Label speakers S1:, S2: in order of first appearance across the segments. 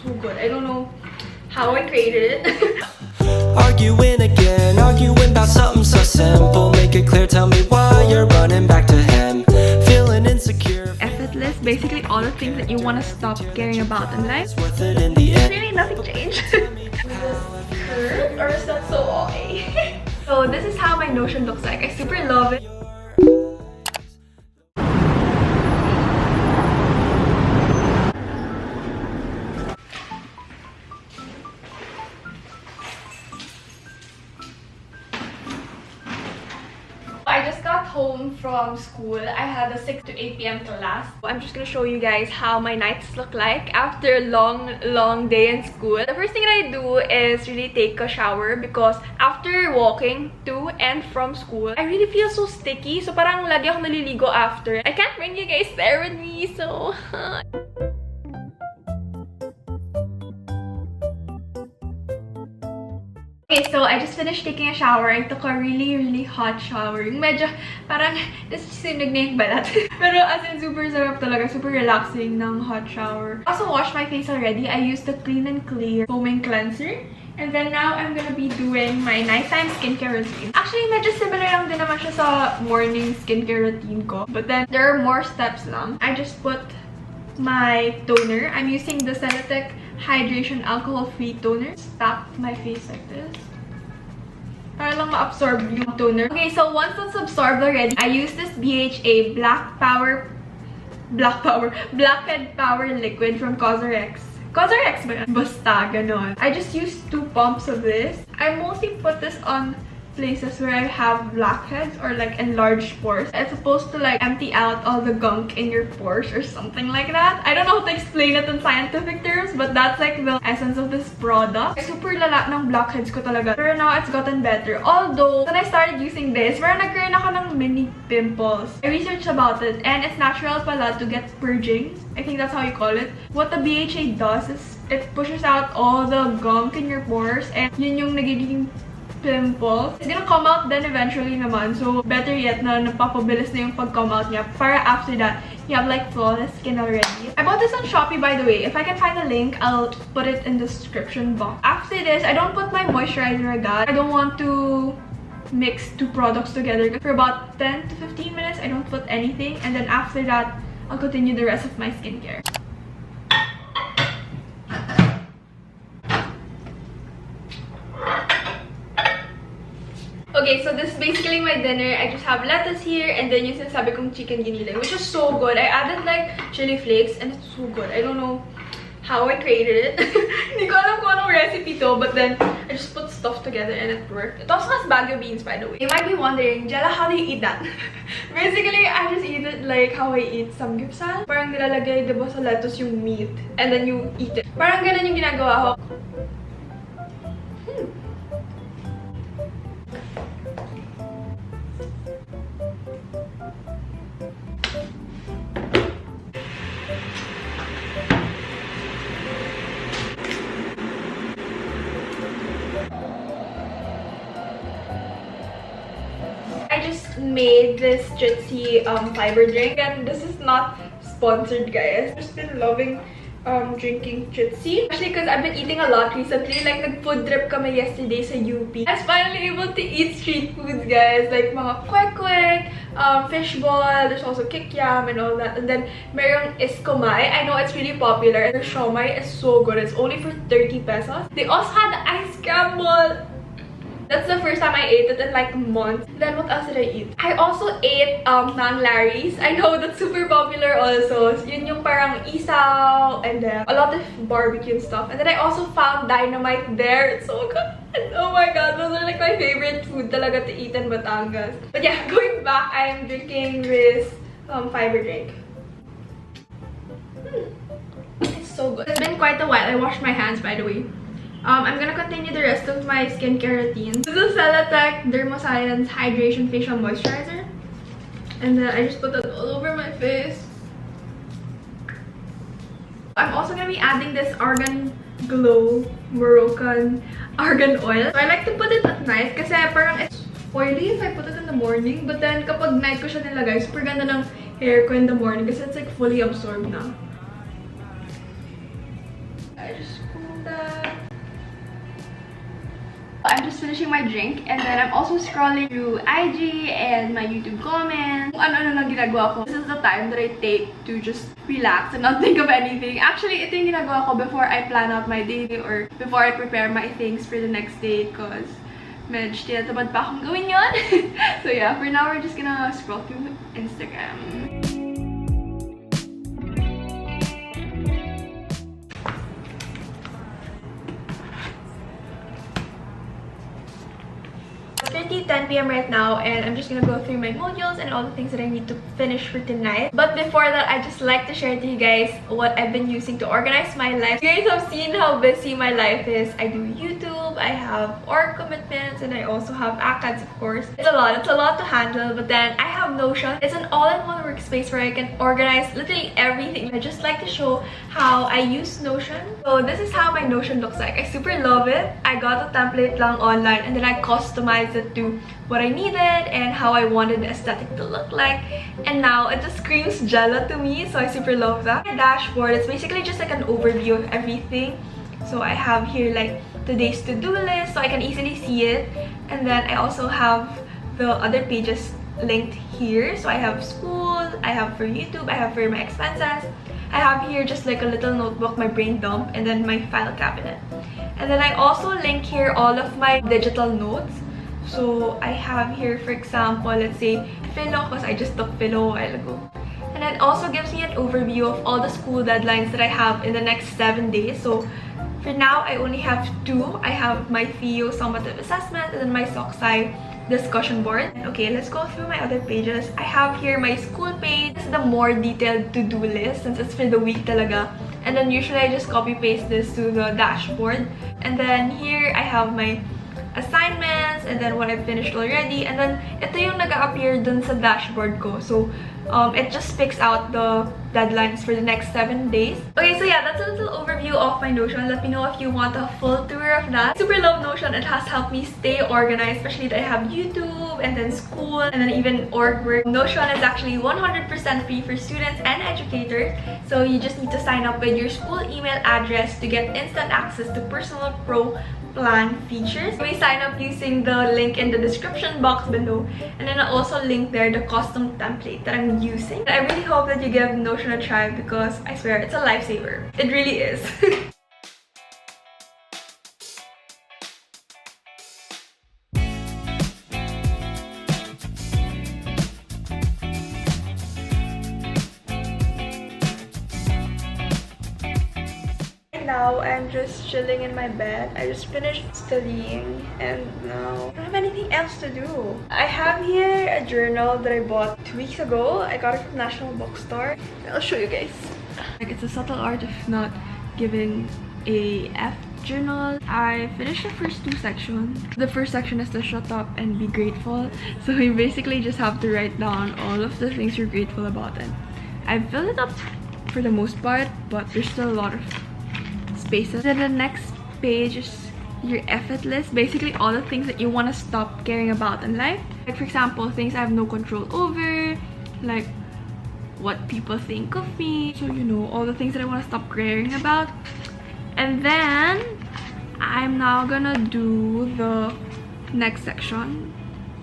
S1: so good. I don't know how I created it.
S2: Arguing again, arguing about something so simple. Make it clear, tell me why you're running back to him. Feeling insecure.
S1: Effortless, basically all the things that you want to stop caring about in life.
S2: It's worth it in the end.
S1: Really nothing changed. Curve, or is that so OA? So this is how my notion looks like. I super love it. I just got home from school. I had a 6 to 8 p.m. class. I'm just gonna show you guys how my nights look like after a long day in school. The first thing that I do is really take a shower because after walking to and from school, I really feel so sticky. So parang lagi ako naliligo after. I can't bring you guys there with me, so... Okay, so I just finished taking a shower. I took a really hot shower. Yung medyo, parang, nasusunog na yung balat. Pero as in, super sarap talaga. Super relaxing ng hot shower. I also washed my face already. I used the Clean and Clear foaming cleanser. And then now, I'm gonna be doing my nighttime skincare routine. Actually, medyo similar lang din naman siya sa morning skincare routine ko. But then, there are more steps lang. I just put my toner. I'm using the Celatec Hydration Alcohol-Free Toner. Tap my face like this. Para lang ma-absorb yung toner. Okay, so once that's absorbed already, I use this BHA Blackhead Power Liquid from CosRX. CosRX ba yan? Basta, ganon. I just use 2 pumps of this. I mostly put this on places where I have blackheads or like enlarged pores. It's supposed to like empty out all the gunk in your pores or something like that. I don't know how to explain it in scientific terms, but that's like the essence of this product. Super lala ng blackheads ko talaga. Pero now it's gotten better. Although, when I started using this, parang nagkaroon ako ng mini pimples. I researched about it and it's natural pala to get purging. I think that's how you call it. What the BHA does is it pushes out all the gunk in your pores and yun yung nagiging pimples. It's gonna come out then eventually naman. So, better yet na napapabilis na yung pag-come out niya. Para after that, you have like flawless skin already. I bought this on Shopee, by the way. If I can find the link, I'll put it in the description box. After this, I don't put my moisturizer agad. I don't want to mix 2 products together. For about 10 to 15 minutes, I don't put anything. And then after that, I'll continue the rest of my skincare. Okay, so this is basically my dinner. I just have lettuce here and then yung sinasabi kong chicken giniling, which is so good. I added like chili flakes and it's so good. I don't know how I created it. Hindi ko alam kung anong recipe to, but then I just put stuff together and it worked. It also has baguio beans, by the way. You might be wondering, Gela, how do you eat that? Basically, I just eat it like how I eat samgyeopsal. Parang nilalagay, diba, sa lettuce yung meat and then you eat it. Parang ganun yung ginagawa ko. I just made this 𝘤𝘰𝘭𝘭𝘢𝑣s fiber drink and this is not sponsored, guys. I've just been loving drinking 𝘤𝘰𝘭𝘭𝘢𝑣s, especially because I've been eating a lot recently. Like nag-food trip kami yesterday sa UP. I was finally able to eat street foods, guys, like mga kwek-kwek, fishball, there's also kikiam and all that. And then merong 𝘤𝑰𝑚𝑎𝑦. I know it's really popular and their siomai is so good. It's only for 30 pesos. They also had the ice scramble. That's the first time I ate it in like months. Then what else did I eat? I also ate Mang Larry's. I know that's super popular also. Yun yung parang isaw and then a lot of barbecue and stuff. And then I also found dynamite there. It's so good. Oh my god, those are like my favorite food talaga to eat in Batangas. But yeah, going back, I'm drinking this fiber drink. It's so good. It's been quite a while. I washed my hands, by the way. I'm gonna continue the rest of my skincare routine. This is Celatec Dermoscience Hydration Facial Moisturizer. And then I just put that all over my face. I'm also gonna be adding this Argan Glow Moroccan Argan Oil. So I like to put it at night kasi parang it's oily if I put it in the morning. But then kapag night ko siya nilagay, super ganda ng hair ko in the morning kasi it's like fully absorbed na. I just pull that.
S3: I'm just finishing my drink and then I'm also scrolling through IG and my YouTube comments. Ano lang ginagawa ko. This is the time that I take to just relax and not think of anything. Actually, ito yung ginagawa ko before I plan out my day or before I prepare my things for the next day because medyo tinatamad pa akong gawin yun. So yeah, for now, we're just gonna scroll through Instagram.
S1: It's 10 p.m. right now and I'm just gonna go through my modules and all the things that I need to finish for tonight. But before that, I just like to share to you guys what I've been using to organize my life. You guys have seen how busy my life is. I do YouTube, I have org commitments, and I also have ACADS, of course. It's a lot to handle, but then I have Notion. It's an all-in-one workspace where I can organize literally everything. I just like to show how I use Notion. So this is how my Notion looks like. I super love it. I got a template lang online and then I customized it to what I needed and how I wanted the aesthetic to look like, and now it just screams Gela to me, so I super love that. My dashboard, it's basically just like an overview of everything. So I have here like today's to-do list so I can easily see it, and then I also have the other pages linked here. So I have school, I have for YouTube, I have for my expenses, I have here just like a little notebook, my brain dump, and then my file cabinet. And then I also link here all of my digital notes. So I have here, for example, let's say philo, because I just took philo a while ago. And it also gives me an overview of all the school deadlines that I have in the next 7 days. So for now, I only have 2. I have my FEO summative assessment and then my SOCSI discussion board. Okay, let's go through my other pages. I have here my school page. This is the more detailed to-do list since it's for the week talaga. And then usually I just copy-paste this to the dashboard. And then here I have my assignments and then what I finished already, and then ito yung nag-appear dun sa dashboard ko. So it just picks out the deadlines for the next 7 days. Okay, so yeah, that's a little overview of my Notion. Let me know if you want a full tour of that. Super love Notion. It has helped me stay organized, especially that I have YouTube and then school and then even org work. Notion is actually 100% free for students and educators. So you just need to sign up with your school email address to get instant access to personal pro plan features. We sign up using the link in the description box below, and then I'll also link there the custom template that I'm using. I really hope that you give Notion a try because I swear it's a lifesaver. It really is. Now I'm just chilling in my bed. I just finished studying and now I don't have anything else to do. I have here a journal that I bought 2 weeks ago. I got it from National Bookstore. I'll show you guys. Like, it's a subtle art of not giving a F journal. I finished the first 2 sections. The first section is to shut up and be grateful. So you basically just have to write down all of the things you're grateful about, and I filled it up for the most part, but there's still a lot of spaces. Then the next page is your effort list, basically all the things that you want to stop caring about in life. Like, for example, things I have no control over, like what people think of me, so you know, all the things that I want to stop caring about. And then I'm now gonna do the next section,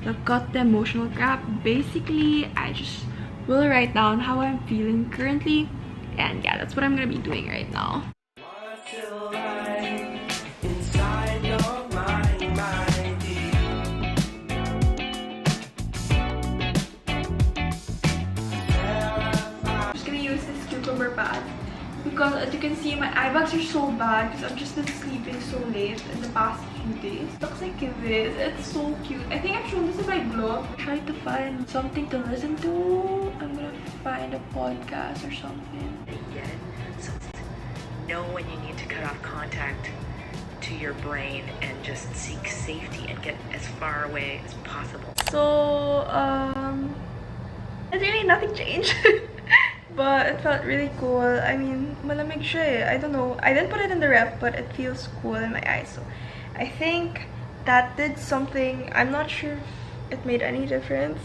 S1: the cut the emotional crap. Basically, I just will write down how I'm feeling currently, and yeah, that's what I'm gonna be doing right now. Pad because as you can see, my eye bags are so bad because I've just been sleeping so late in the past few days. It looks like this. It's so cute. I think I've shown this in my blog. I'm trying to find something to listen to. I'm gonna find a podcast or something.
S4: So know when you need to cut off contact to your brain and just seek safety and get as far away as possible.
S1: So there's really nothing changed. But it felt really cool. I mean, malamig siya eh. I don't know. I didn't put it in the ref, but it feels cool in my eyes. So I think that did something. I'm not sure if it made any difference.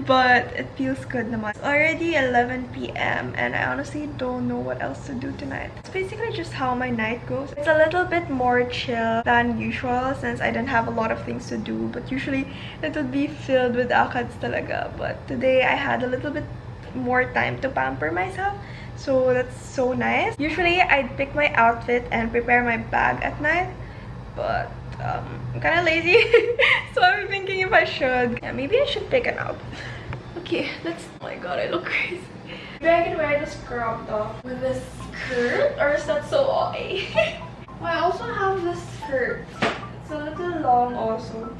S1: But it feels good naman. It's already 11 p.m. and I honestly don't know what else to do tonight. It's basically just how my night goes. It's a little bit more chill than usual since I didn't have a lot of things to do, but usually it would be filled with akads talaga. But today I had a little bit more time to pamper myself, so that's so nice. Usually I'd pick my outfit and prepare my bag at night, but I'm kind of lazy. So I'm thinking if I should. Yeah, maybe I should pick an outfit. Okay, let's. Oh my god, I look crazy. Maybe I can wear this crop top with this skirt, or is that so OA? Well, I also have this skirt. It's a little long also,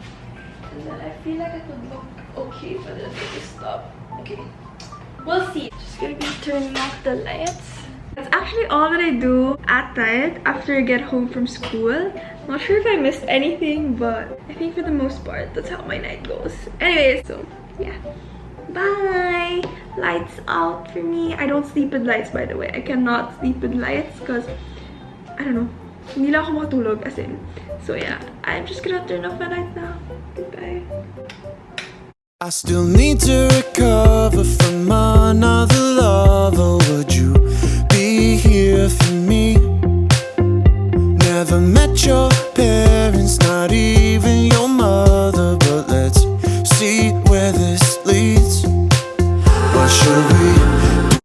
S1: and then I feel like it would look okay for this top. Okay, we'll see. Just gonna be turning off the lights. That's actually all that I do at night after I get home from school. Not sure if I missed anything, but I think for the most part, that's how my night goes. Anyways, so yeah. Bye! Lights out for me. I don't sleep with lights, by the way. I cannot sleep with lights because, I don't know, hindi lang ako makatulog as in. So yeah, I'm just gonna turn off my lights now. Goodbye.
S2: I still need to recover from another lover.